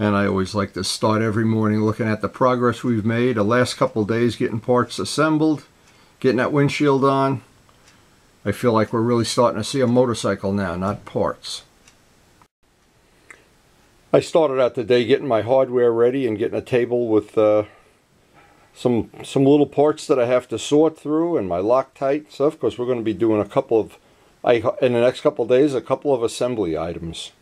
And I always like to start every morning looking at the progress we've made. The last couple days getting parts assembled, getting that windshield on. I feel like we're really starting to see a motorcycle now, not parts. I started out the day getting my hardware ready and getting a table with some little parts that I have to sort through and my Loctite stuff, because we're going to be doing in the next couple of days, a couple of assembly items.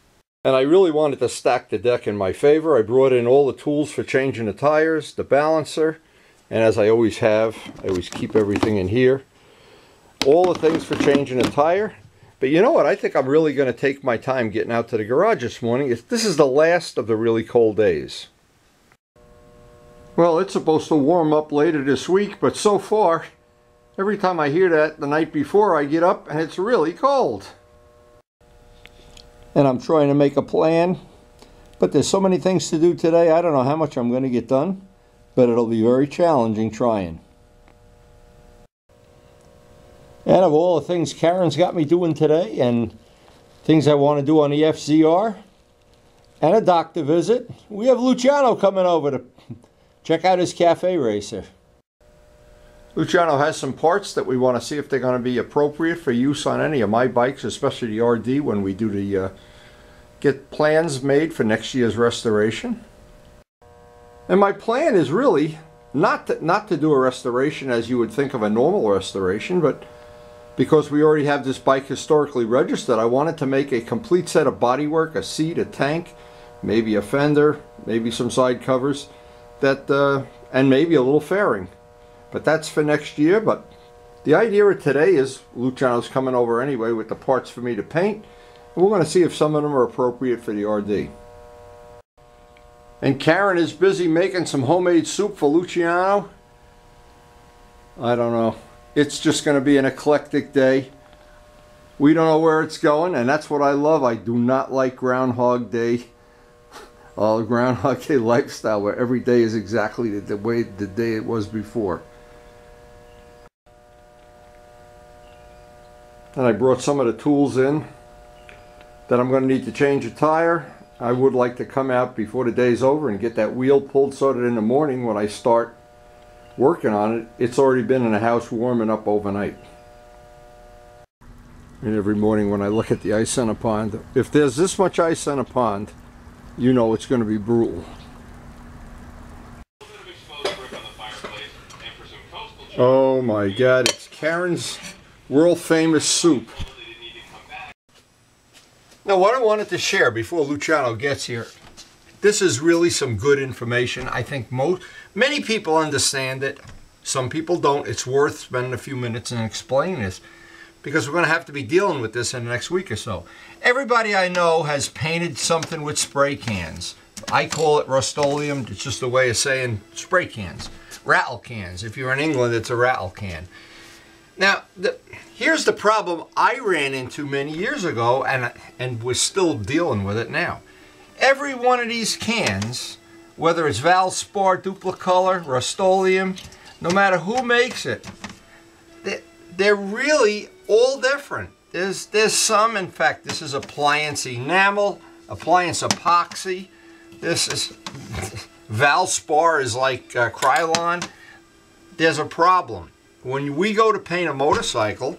And I really wanted to stack the deck in my favor. I brought in all the tools for changing the tires, the balancer, and as I always have, I always keep everything in here. All the things for changing a tire. But you know what? I think I'm really going to take my time getting out to the garage this morning. This is the last of the really cold days. Well, it's supposed to warm up later this week, but so far, every time I hear that the night before, I get up and it's really cold. And I'm trying to make a plan, but there's so many things to do today, I don't know how much I'm going to get done, but it'll be very challenging trying. And of all the things Karyn's got me doing today, and things I want to do on the FZR, and a doctor visit, we have Luchano coming over to check out his cafe racer. Luchano has some parts that we want to see if they're going to be appropriate for use on any of my bikes, especially the RD, when we do the get plans made for next year's restoration. And my plan is really not to do a restoration as you would think of a normal restoration, but because we already have this bike historically registered, I wanted to make a complete set of bodywork, a seat, a tank, maybe a fender, maybe some side covers, and maybe a little fairing. But that's for next year. But the idea of today is Luchano's coming over anyway with the parts for me to paint. And we're going to see if some of them are appropriate for the RD. And Karyn is busy making some homemade soup for Luchano. I don't know. It's just going to be an eclectic day. We don't know where it's going, and that's what I love. I do not like Groundhog Day. Groundhog Day lifestyle where every day is exactly the way the day it was before. And I brought some of the tools in that I'm going to need to change a tire. I would like to come out before the day's over and get that wheel pulled so that in the morning when I start working on it, it's already been in the house warming up overnight. And every morning when I look at the ice in a pond, if there's this much ice in a pond, you know it's going to be brutal. Oh my God, it's Karyn's world famous soup. Now what I wanted to share before Luchano gets here, this is really some good information. I think many people understand it. Some people don't. It's worth spending a few minutes and explaining this, because we're going to have to be dealing with this in the next week or so. Everybody I know has painted something with spray cans. I call it RUSTOLEUM. It's just a way of saying spray cans. Rattle cans. If you're in England, it's a rattle can. Now, here's the problem I ran into many years ago, and we're still dealing with it now. Every one of these cans, whether it's Valspar, Duplicolor, RUSTOLEUM, no matter who makes it, they're really all different. There's some, in fact, this is appliance enamel, appliance epoxy. This is Valspar is like Krylon. There's a problem. When we go to paint a motorcycle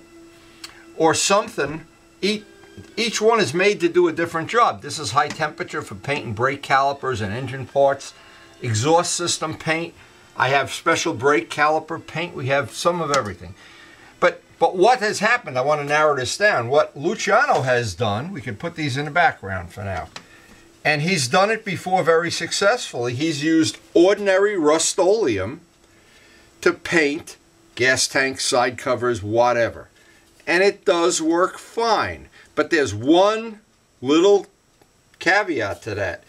or something, each one is made to do a different job. This is high temperature for painting brake calipers and engine parts, exhaust system paint. I have special brake caliper paint. We have some of everything. But what has happened, I want to narrow this down. What Luchano has done, we can put these in the background for now. And he's done it before very successfully. He's used ordinary RUSTOLEUM to paint gas tanks, side covers, whatever. And it does work fine. But there's one little caveat to that.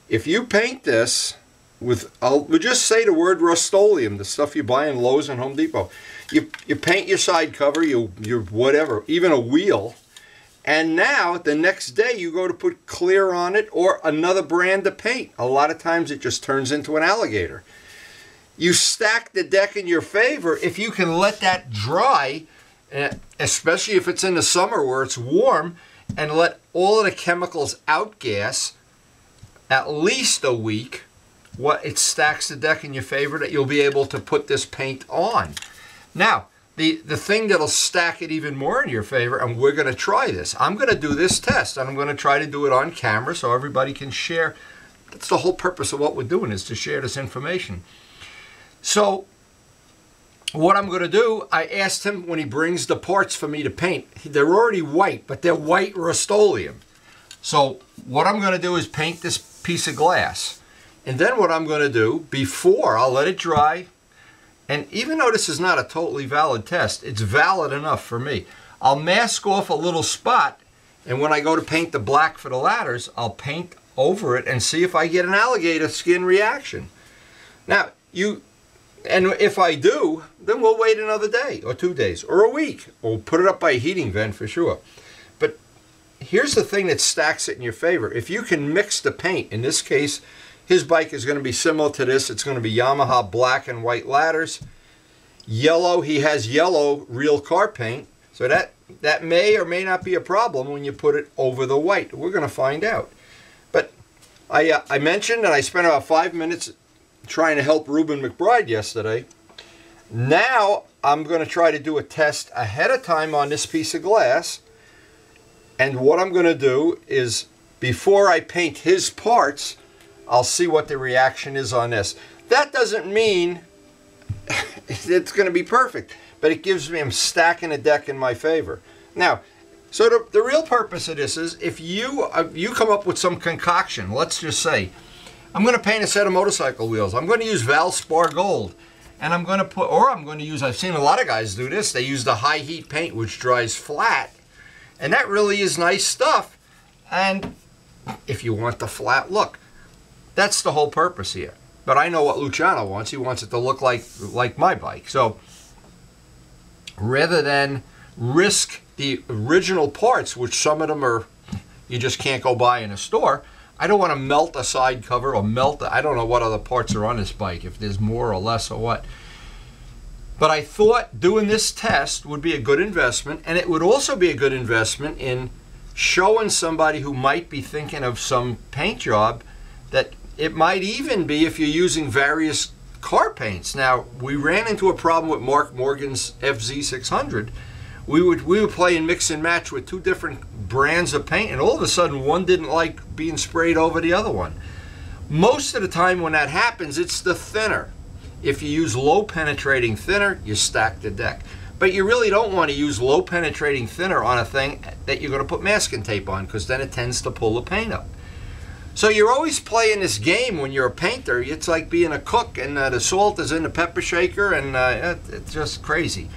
If you paint this with, we'll just say the word RUSTOLEUM, the stuff you buy in Lowe's and Home Depot. You paint your side cover, your whatever, even a wheel, and now the next day you go to put clear on it or another brand of paint. A lot of times it just turns into an alligator. You stack the deck in your favor if you can let that dry, especially if it's in the summer where it's warm, and let all of the chemicals outgas. at least a week, it stacks the deck in your favor that you'll be able to put this paint on. Now, the thing that'll stack it even more in your favor, and we're going to try this. I'm going to do this test, and I'm going to try to do it on camera so everybody can share. That's the whole purpose of what we're doing, is to share this information. So what I'm going to do, I asked him when he brings the parts for me to paint. They're already white, but they're white Rust-Oleum. So what I'm going to do is paint this piece of glass. And then what I'm going to do, before, I'll let it dry. And even though this is not a totally valid test, it's valid enough for me. I'll mask off a little spot, and when I go to paint the black for the ladders, I'll paint over it and see if I get an alligator skin reaction. Now, and if I do, then we'll wait another day or 2 days or a week. We'll put it up by a heating vent for sure. But here's the thing that stacks it in your favor. If you can mix the paint, in this case, his bike is going to be similar to this. It's going to be Yamaha black and white ladders. Yellow, he has yellow real car paint. So that may or may not be a problem when you put it over the white. We're going to find out. But I mentioned, and I spent about 5 minutes trying to help Ruben McBride yesterday. Now I'm going to try to do a test ahead of time on this piece of glass. And what I'm going to do is, before I paint his parts, I'll see what the reaction is on this. That doesn't mean it's going to be perfect, but it gives me, I'm stacking a deck in my favor. Now, so the real purpose of this is, if you come up with some concoction, let's just say, I'm going to paint a set of motorcycle wheels. I'm going to use Valspar Gold, and I'm going to put, or I'm going to use, I've seen a lot of guys do this, they use the high heat paint, which dries flat, and that really is nice stuff. And if you want the flat look, that's the whole purpose here. But I know what Luchano wants. He wants it to look like my bike. So rather than risk the original parts, which some of them are, you just can't go buy in a store, I don't want to melt a side cover or I don't know what other parts are on this bike, if there's more or less or what. But I thought doing this test would be a good investment, and it would also be a good investment in showing somebody who might be thinking of some paint job that it might even be if you're using various car paints. Now, we ran into a problem with Mark Morgan's FZ600. We would play and mix and match with 2 different brands of paint, and all of a sudden one didn't like being sprayed over the other one. Most of the time when that happens, it's the thinner. If you use low penetrating thinner, you stack the deck. But you really don't want to use low penetrating thinner on a thing that you're going to put masking tape on, because then it tends to pull the paint up. So you're always playing this game when you're a painter. It's like being a cook, and the salt is in the pepper shaker, and it's just crazy.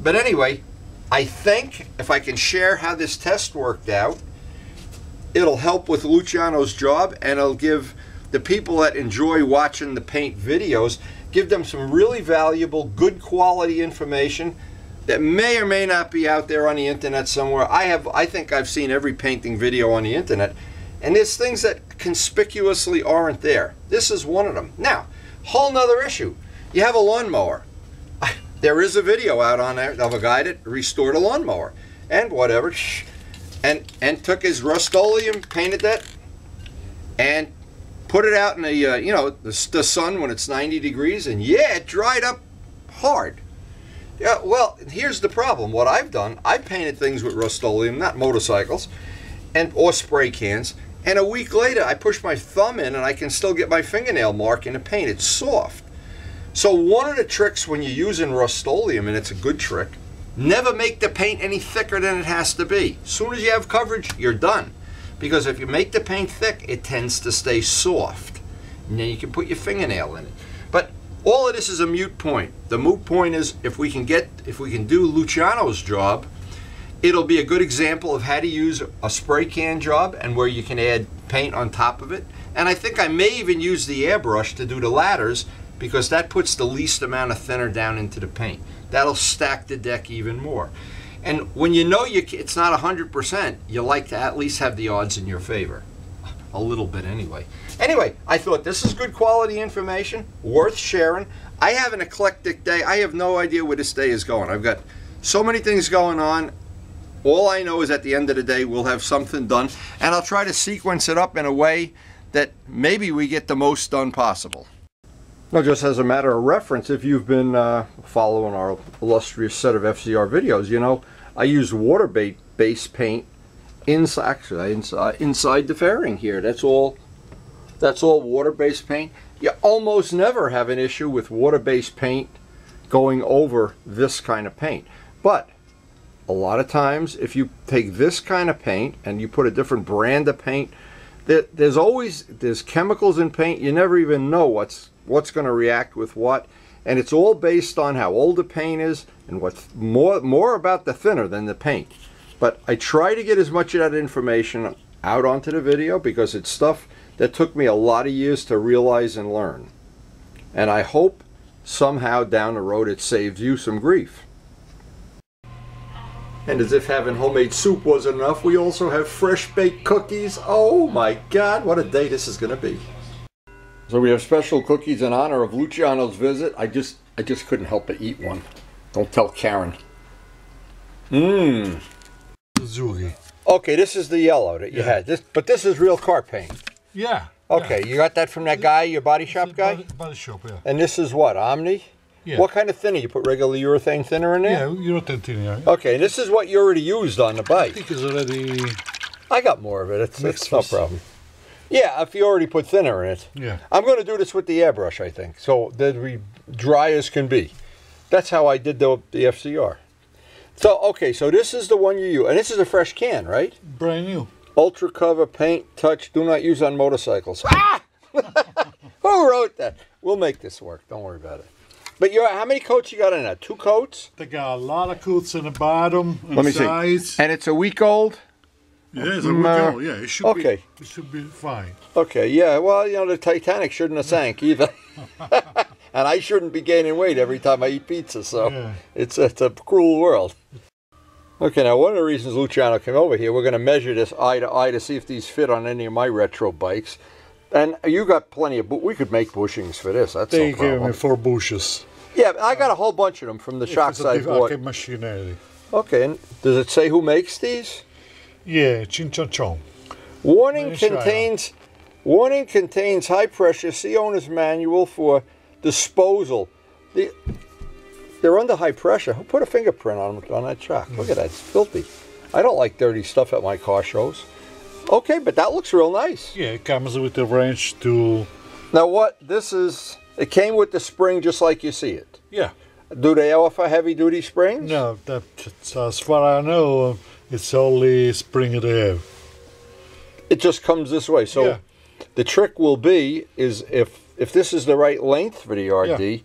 But anyway, I think if I can share how this test worked out, it'll help with Luciano's job, and it'll give the people that enjoy watching the paint videos, give them some really valuable, good quality information that may or may not be out there on the internet somewhere. I think I've seen every painting video on the internet, and there's things that conspicuously aren't there. This is one of them. Now, whole nother issue. You have a lawnmower. There is a video out on there of a guy that restored a lawnmower and whatever, and took his Rust-Oleum, painted that, and put it out in the sun when it's 90 degrees, and yeah, it dried up hard. Yeah, well, here's the problem. What I've done, I painted things with Rust-Oleum, not motorcycles, or spray cans, and a week later I push my thumb in and I can still get my fingernail mark in the paint. It's soft. So one of the tricks when you're using Rust-Oleum, and it's a good trick, never make the paint any thicker than it has to be. As soon as you have coverage, you're done. Because if you make the paint thick, it tends to stay soft. And then you can put your fingernail in it. But all of this is a moot point. The moot point is, if we can do Luciano's job, it'll be a good example of how to use a spray can job and where you can add paint on top of it. And I think I may even use the airbrush to do the ladders, because that puts the least amount of thinner down into the paint. That'll stack the deck even more. And when you know it's not 100%, you like to at least have the odds in your favor. A little bit anyway. Anyway, I thought this is good quality information, worth sharing. I have an eclectic day. I have no idea where this day is going. I've got so many things going on. All I know is at the end of the day, we'll have something done. And I'll try to sequence it up in a way that maybe we get the most done possible. Now, just as a matter of reference, if you've been following our illustrious set of FZR videos, you know, I use water-based paint inside the fairing here. That's all water-based paint. You almost never have an issue with water-based paint going over this kind of paint. But a lot of times, if you take this kind of paint and you put a different brand of paint, there's chemicals in paint. You never even know what's going to react with what, and it's all based on how old the paint is and what's more about the thinner than the paint. But I try to get as much of that information out onto the video because it's stuff that took me a lot of years to realize and learn, and I hope somehow down the road it saves you some grief. And as if having homemade soup wasn't enough, we also have fresh baked cookies. Oh my God, what a day this is going to be. So we have special cookies in honor of Luchano's visit. I just couldn't help but eat one. Don't tell Karen. Mmm. Okay, this is the yellow that you had. But this is real car paint. Yeah. Okay, you got that from that guy, your body shop guy? Body shop, yeah. And this is what, Omni? Yeah. What kind of thinner? You put regular urethane thinner in there? Yeah, urethane thinner. Okay, and this is what you already used on the bike. I think it's already... I got more of it. It's no problem. Yeah, if you already put thinner in it. Yeah. I'm going to do this with the airbrush, I think, so that we dry as can be. That's how I did the FZR. So, okay, so this is the one you use. And this is a fresh can, right? Brand new. Ultra cover, paint, touch, do not use on motorcycles. Ah! Who wrote that? We'll make this work. Don't worry about it. But how many coats you got in that? 2 coats? They got a lot of coats in the bottom and Let me sides. See. And it's a week old? Yeah, it's a week old. Yeah, it should be. It should be fine. Okay, yeah. Well, you know, the Titanic shouldn't have sank either. And I shouldn't be gaining weight every time I eat pizza, so yeah. It's a cruel world. Okay, now one of the reasons Luchano came over here, we're going to measure this eye to eye to see if these fit on any of my retro bikes. And you got plenty of, we could make bushings for this. That's no problem. They gave me 4 bushes. Yeah, I got a whole bunch of them from the shocks I bought. Machinery. Okay, and does it say who makes these? Yeah, Chinchonchon. Warning contains high pressure. See owner's manual for disposal. They're under high pressure. Who put a fingerprint on that shock? Look at that, it's filthy. I don't like dirty stuff at my car shows. Okay, but that looks real nice. Yeah, it comes with the wrench to... Now what, this is, it came with the spring just like you see it? Yeah. Do they offer heavy duty springs? No, that's, as far as I know, it's only spring they have. It just comes this way. So yeah. The trick will be, is if this is the right length for the RD, yeah.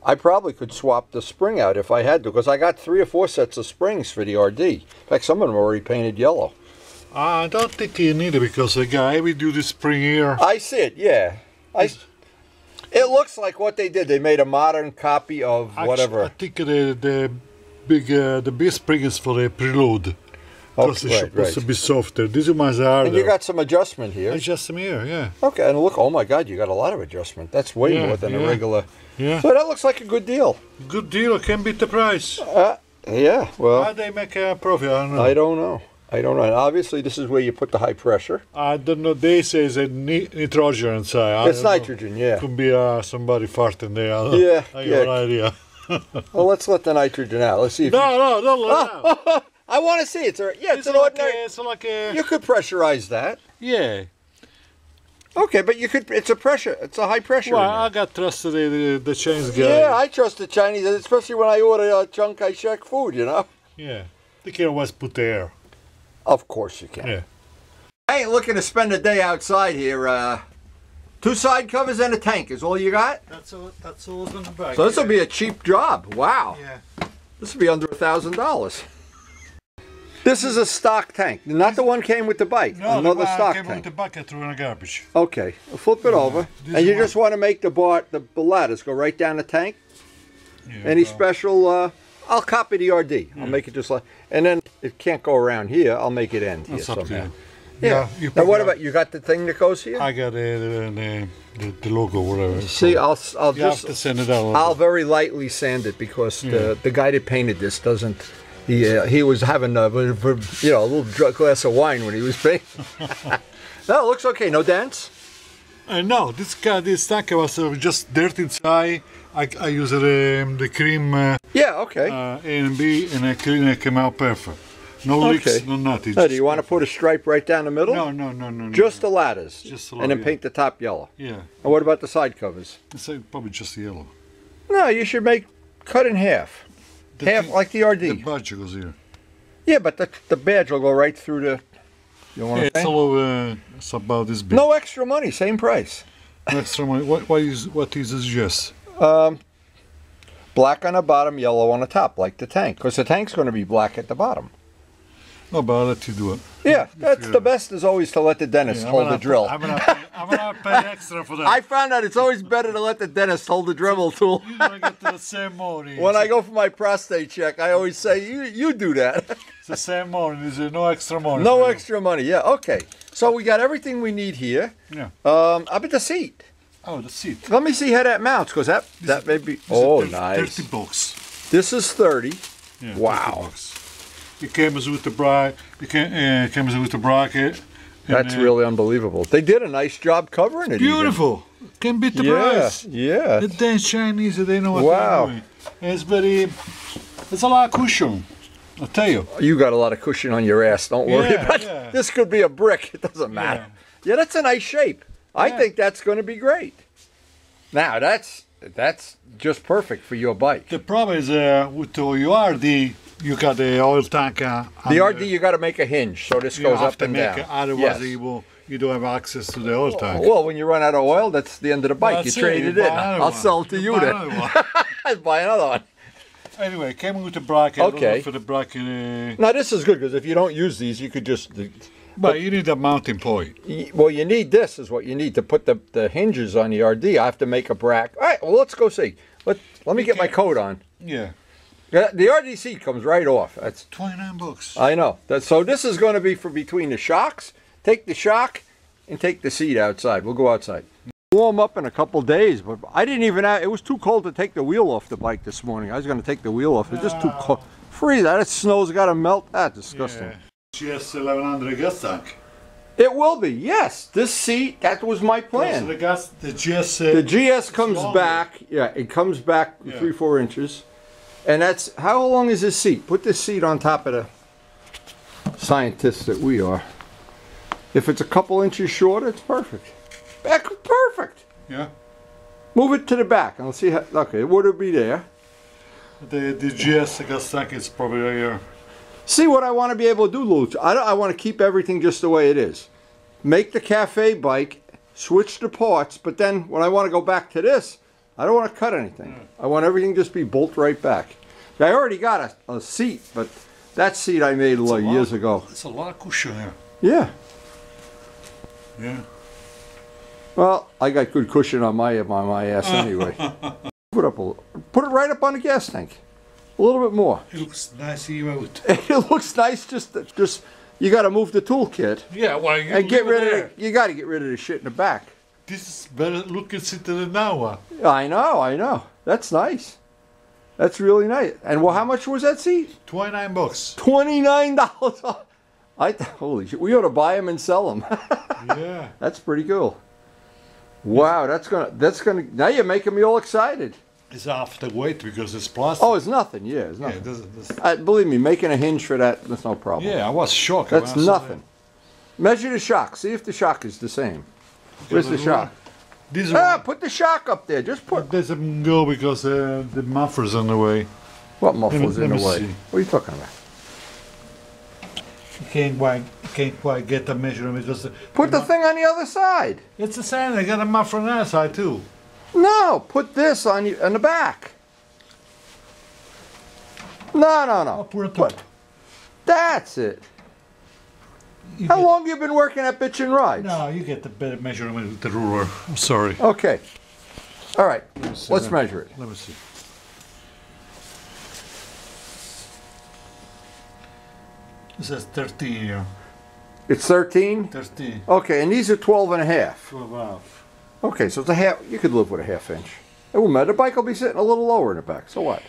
I probably could swap the spring out if I had to, because I got 3 or 4 sets of springs for the RD. In fact, some of them are already painted yellow. I don't think you need it, because the guy we do the spring here. I see it, yeah. It looks like what they did. They made a modern copy of whatever. I think the big spring is for the preload. Because it's supposed to be softer. This is my harder. And you got some adjustment here. Adjustment here, yeah. Okay, and look, oh my God, you got a lot of adjustment. That's way more than a regular. Yeah. So that looks like a good deal. Good deal. Can beat the price. Yeah, well. How they make a profit? I don't know. I don't know. I don't know. And obviously, this is where you put the high pressure. I don't know. They say it's nitrogen inside. It's nitrogen, yeah. Could be somebody farting there. Yeah, I have no idea. Well, let's let the nitrogen out. Let's see if No, don't let it out. I want to see it. It's an ordinary. It's like a... You could pressurize that. Yeah. Okay, but you could. It's a pressure. It's a high pressure. Well, I got trusted the Chinese guy. Yeah, I trust the Chinese, especially when I order junk. I check food. You know. Yeah. They can always put air. Of course you can. Yeah. I ain't looking to spend a day outside here. 2 side covers and a tank is all you got? That's all in the bag. So this will be a cheap job. Wow. Yeah. This will be under $1,000. This is a stock tank, not the one came with the bike. No, another the stock came tank. with the bucket through in the garbage. Okay, we'll flip it over, and you just want to make the ladders go right down the tank. Yeah, any special? I'll copy the RD. Yeah. I'll make it just like, and then it can't go around here. I'll make it end here somehow. Yeah. Now what about you? Got the thing that goes here? I got the logo, whatever. See, I'll just have to sand it out. I'll very lightly sand it because the guy that painted this doesn't. He was having a little glass of wine when he was painting. No, it looks okay. No dents? No, this tank was just dirt inside. I used the cream Yeah, okay. A and B, and I clean it, came out perfect. No leaks, no nothing. Do you want to put a stripe right down the middle? No. Just the ladders. Just and then paint the top yellow. Yeah. And what about the side covers? It's probably just yellow. No, you should cut in half. Half like the RD. The badge goes here. Yeah, but the badge will go right through the... You know what I'm saying? It's about this big. No extra money, same price. No extra money. What is this just? Black on the bottom, yellow on the top, like the tank. Because the tank's going to be black at the bottom. No, but I'll let you do it. Yeah, that's the best is always to let the dentist hold the drill. I'm gonna pay extra for that. I found out it's always better to let the dentist hold the Dremel tool. You don't get the same money. When I go for my prostate check, I always say, you do that. It's the same money. There's no extra money. No extra money, yeah, okay. So we got everything we need here. Yeah. Up at the seat. Oh, the seat. Let me see how that mounts, because that may be... Oh, nice. 30 bucks. This is 30. Yeah, wow. 30 bucks. It came with the bracket. It comes with the bracket. That's really unbelievable. They did a nice job covering it. Beautiful. Even. Can beat the price. Yeah. The damn Chinese, they know what they're doing. It's a lot of cushion. I'll tell you. You got a lot of cushion on your ass. Don't worry about it. This could be a brick. It doesn't matter. Yeah, that's a nice shape. I think that's going to be great. Now, that's just perfect for your bike. The problem is with the RD, you got the oil tank. The RD, you got to make a hinge, so this goes up and down. Otherwise, you don't have access to the oil tank. Well, when you run out of oil, that's the end of the bike. You trade it in. I'll sell it to you then. I'll buy another one. Anyway, came with the bracket. Okay. For the bracket. Now, this is good, because if you don't use these, you could just... But you need a mounting point. Well, you need this is what you need to put the hinges on the RD. I have to make a bracket. All right, well, let's go see. Let me get my coat on. Yeah. The RD seat comes right off. That's 29 bucks. I know. So this is going to be for between the shocks. Take the shock and take the seat outside. We'll go outside. Warm up in a couple days, but I didn't even have, it was too cold to take the wheel off the bike this morning. I was going to take the wheel off. It's just too cold. Freeze. That snow's got to melt. That's disgusting. Yeah. GS 1100 gas tank. It will be, yes. This seat, that was my plan. So the GS comes back, it comes back 3-4 inches. And that's, how long is this seat? Put this seat on top of the scientists that we are. If it's a couple inches shorter, it's perfect. Perfect. Yeah. Move it to the back and let's see how, okay, would it be there? The GS gas tank is probably right here. See what I want to be able to do, Luch. I want to keep everything just the way it is. Make the cafe bike, switch the parts, but then when I want to go back to this, I don't want to cut anything. I want everything just be bolt right back. I already got a seat, but that seat I made years ago. It's a lot of cushion here. Yeah. Yeah. Well, I got good cushion on my ass anyway. Put it right up on the gas tank. A little bit more. It looks nice out. It looks nice. Just you got to move the toolkit. Yeah, well, and get rid of you got to get rid of the shit in the back. This is better looking seat than now. I know. That's nice. That's really nice. And well, how much was that seat? 29 bucks. $29. Holy shit! We ought to buy them and sell them. Yeah. That's pretty cool. Wow, that's gonna. Now you're making me all excited. It's half the weight because it's plastic. Oh, it's nothing. Yeah, it's nothing. Yeah, believe me, making a hinge for that's no problem. Yeah, I was shocked. That's nothing. Measure the shock. See if the shock is the same. Where's the shock? Put the shock up there. Just put. It doesn't go because the muffler's in the way. What muffler's in the way? See. What are you talking about? You can't quite get the measurement because. Put the thing on the other side. It's the same. I got a muffler on that side too. No, put this on the back. No. I'll put it up. That's it. How long have you been working at Bitch and Rides? No, you get the better measurement with the ruler. I'm sorry. Okay. All right. Let's measure it. Let me see. It says 13 here. It's 13? 13. Okay, and these are 12 and a half. 12 and a half. Okay, so it's a half. You could live with a half inch. It won't matter. The bike will be sitting a little lower in the back. So what?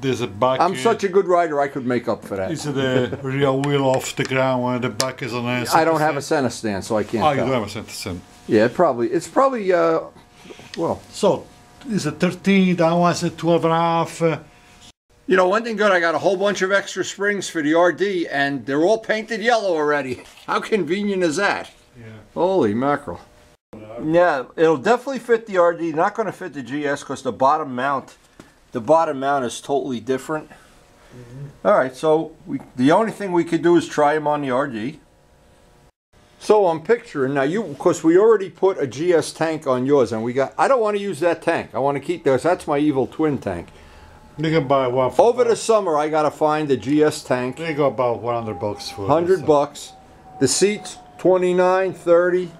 there's a back. I'm such a good rider, I could make up for that. Is it a real wheel off the ground when the back is on a I don't have a center stand, so I can't Oh, tell. you don't have a center stand. Yeah, it's probably, well. So, is it 13, that one's a 12 and a half. You know, one thing good, I got a whole bunch of extra springs for the RD, and they're all painted yellow already. How convenient is that? Yeah. Holy mackerel. Yeah, it'll definitely fit the RD. Not going to fit the GS because the bottom mount is totally different. All right, so the only thing we could do is try them on the RD. So I'm picturing now, because we already put a GS tank on yours, and I don't want to use that tank. I want to keep this. That's my evil twin tank. You can buy one for over the summer. I gotta find the GS tank. They go about $100 for $100. The seats 29, 30.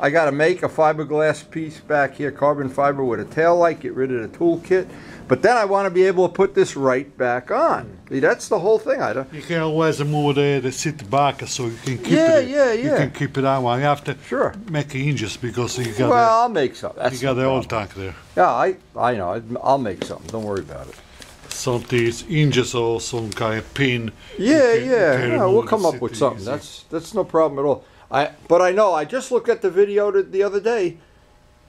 I gotta make a fiberglass piece back here, carbon fiber with a tail light. Get rid of the toolkit. But then I want to be able to put this right back on. See, that's the whole thing. You can always move the seat back so you can keep it. You can keep it on. You have to make hinges because you got. Well, I'll make some. You got the old tank there. Yeah, I know. I'll make something. Don't worry about it. Some these hinges or some kind of pin. Yeah, we'll come up with something. Easy. That's no problem at all. But I know. I just looked at the video the other day.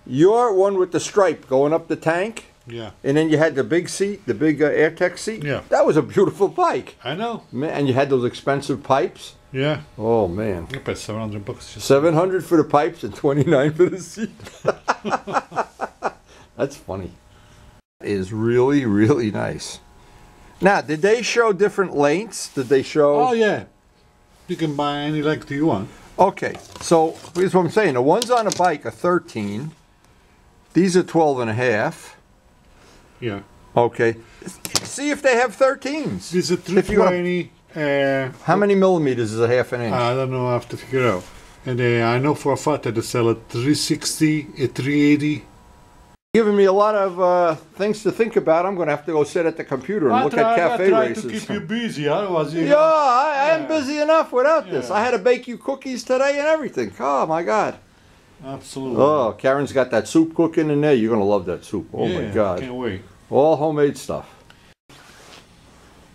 Your one with the stripe going up the tank. Yeah. And then you had the big seat, the big AirTech seat. Yeah. That was a beautiful bike. I know. Man, and you had those expensive pipes. Yeah. Oh man. You paid $700. $700 for the pipes and $29 for the seat. That's funny. It is really, really nice. Now, did they show different lengths? Did they show? Oh yeah. You can buy any length you want. Okay. So here's what I'm saying. The ones on the bike are 13. These are 12 and a half. Yeah. Okay. See if they have 13s. This is a 320. How many millimeters is a half an inch? I don't know. I have to figure out. And I know for a fact that they sell a 360, a 380. Giving me a lot of things to think about. I'm going to have to go sit at the computer and look at cafe races. I try to keep you busy. Otherwise, I am busy enough without this. I had to bake you cookies today and everything. Oh my God. Absolutely. Oh, Karen's got that soup cooking in there. You're going to love that soup. Oh my God. Can't wait. All homemade stuff.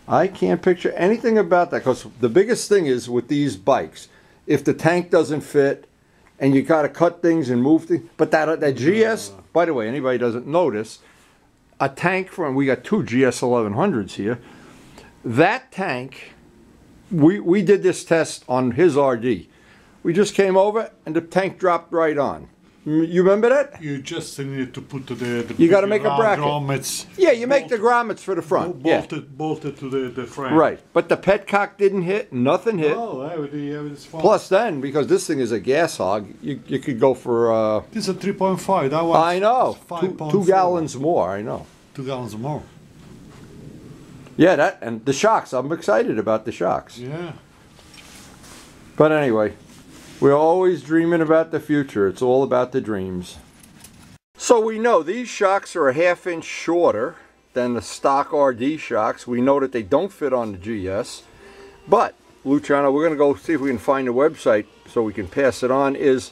I can't picture anything about that because the biggest thing is with these bikes, if the tank doesn't fit and you got to cut things and move things, but that GS, by the way, anybody doesn't notice, a tank we got two GS 1100s here. That tank, we did this test on his RD. We just came over and the tank dropped right on. You remember that? You just need to put the you got to make a bracket. Grommets. Yeah, you make the grommets for the front. Bolted to the frame. Right, but the petcock didn't hit, nothing hit. Oh, it's fine. Plus then, because this thing is a gas hog, you could go for... this is a 3.5. That one. I know. 2 gallons more, I know. 2 gallons more. Yeah, and the shocks. I'm excited about the shocks. Yeah. But anyway, we're always dreaming about the future. It's all about the dreams. So we know these shocks are a ½ inch shorter than the stock RD shocks. We know that they don't fit on the GS. But, Luchano, we're going to go see if we can find the website so we can pass it on, is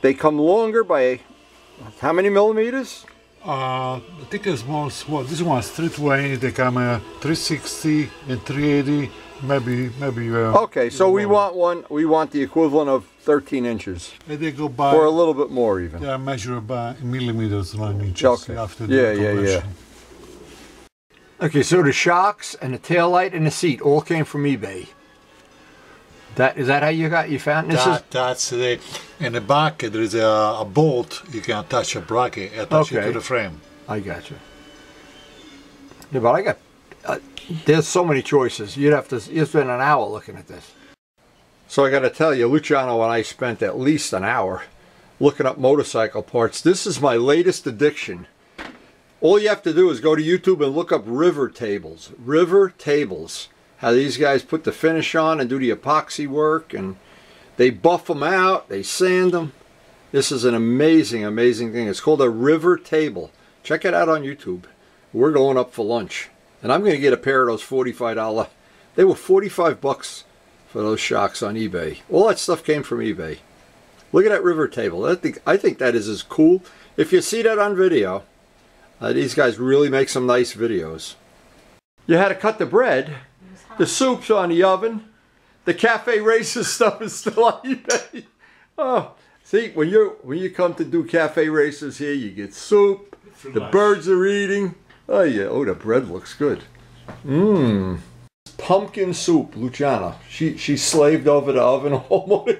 they come longer by how many millimeters? I think it's more small. This one's 320, they come 360 and 380. Maybe. Okay, so we want the equivalent of 13 inches. And they go by. Or a little bit more even. They are measured by millimeters, not inches. Okay. After the yeah. Okay, so the shocks and the tail light and the seat all came from eBay. Is that how you found this? That's the in the back. There is a bolt you can attach a bracket, attach it to the frame. I got you. Yeah, but I got. There's so many choices. You spend an hour looking at this. So I got to tell you, Luchano and I spent at least an hour looking up motorcycle parts. This is my latest addiction. All you have to do is go to YouTube and look up river tables. River tables. How these guys put the finish on and do the epoxy work, and they buff them out, they sand them. This is an amazing, amazing thing. It's called a river table. Check it out on YouTube. We're going up for lunch. And I'm going to get a pair of those $45. They were 45 bucks for those shocks on eBay. All that stuff came from eBay. Look at that river table. I think that is as cool. If you see that on video, these guys really make some nice videos. You had to cut the bread. The soup's on the oven. The Cafe RACER stuff is still on eBay. Oh, see, when you come to do Cafe RACERs here, you get soup. The birds are eating. Oh yeah. Oh, the bread looks good. Mmm. Pumpkin soup, Luchano. She slaved over the oven almost.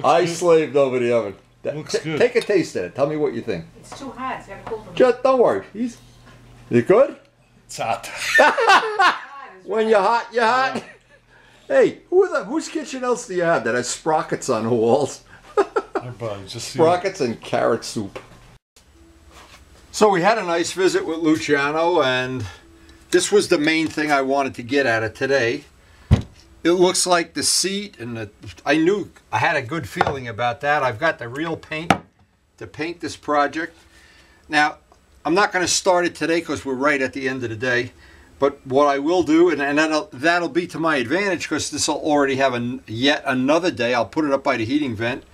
I slaved over the oven. Looks good. Take a taste of it. Tell me what you think. It's too hot. It's gotta cool them. Just don't worry. Is it good? It's hot. When you're hot, you're hot. Hey, whose kitchen else do you have that has sprockets on the walls? Sprockets and carrot soup. So we had a nice visit with Luchano, and this was the main thing I wanted to get at it today. It looks like the seat, and I knew I had a good feeling about that. I've got the real paint to paint this project. Now, I'm not going to start it today because we're right at the end of the day. But what I will do, and that'll be to my advantage because this will already have yet another day. I'll put it up by the heating vent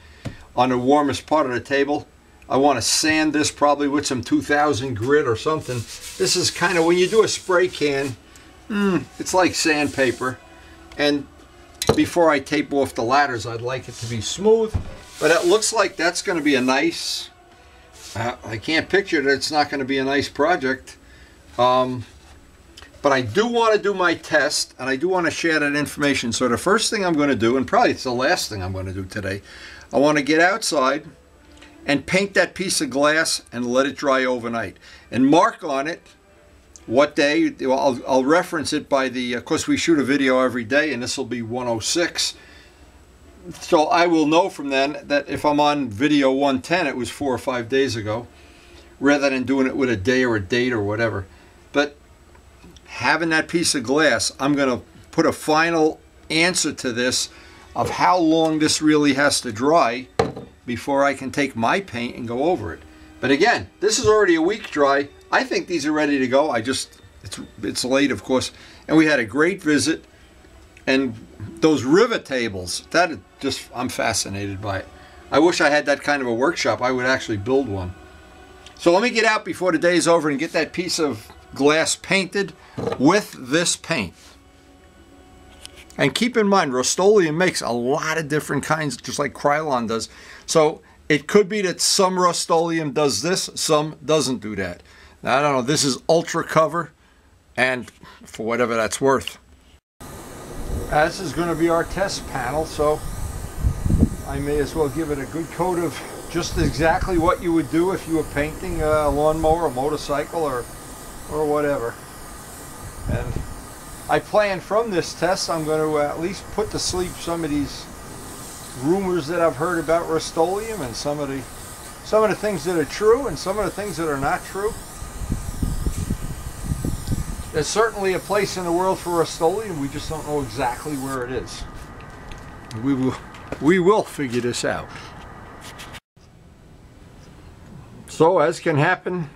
on the warmest part of the table. I want to sand this probably with some 2000 grit or something. This is kind of, when you do a spray can, it's like sandpaper. And before I tape off the ladders, I'd like it to be smooth. But it looks like that's going to be a nice, I can't picture that it's not going to be a nice project. But I do want to do my test, and I do want to share that information. So the first thing I'm going to do, and probably it's the last thing I'm going to do today, I want to get outside and paint that piece of glass and let it dry overnight. And mark on it what day. I'll reference it by the, of course we shoot a video every day, and this will be 106. So I will know from then that if I'm on video 110, it was 4 or 5 days ago, rather than doing it with a day or a date or whatever. But having that piece of glass, I'm going to put a final answer to this of how long this really has to dry before I can take my paint and go over it. But again, this is already a week dry. I think these are ready to go. It's late, of course, and we had a great visit. And those rivet tables, I'm fascinated by it. I wish I had that kind of a workshop. I would actually build one. So let me get out before the day is over and get that piece of glass painted with this paint. And keep in mind, Rust-Oleum makes a lot of different kinds, just like Krylon does. So it could be that some Rust-Oleum does this, some doesn't do that. Now, I don't know, this is ultra cover, and for whatever that's worth. This is going to be our test panel, so I may as well give it a good coat of just exactly what you would do if you were painting a lawnmower, a motorcycle, or whatever. And I plan from this test, I'm going to at least put to sleep some of these rumors that I've heard about Rust-Oleum, and some of the things that are true and some of the things that are not true. There's certainly a place in the world for Rust-Oleum. We just don't know exactly where it is. We will figure this out. So, as can happen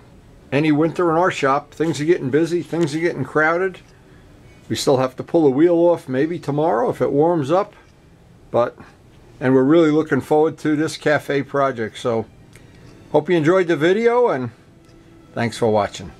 any winter in our shop, things are getting busy, things are getting crowded. We still have to pull a wheel off maybe tomorrow if it warms up. And we're really looking forward to this cafe project. So, hope you enjoyed the video, and thanks for watching.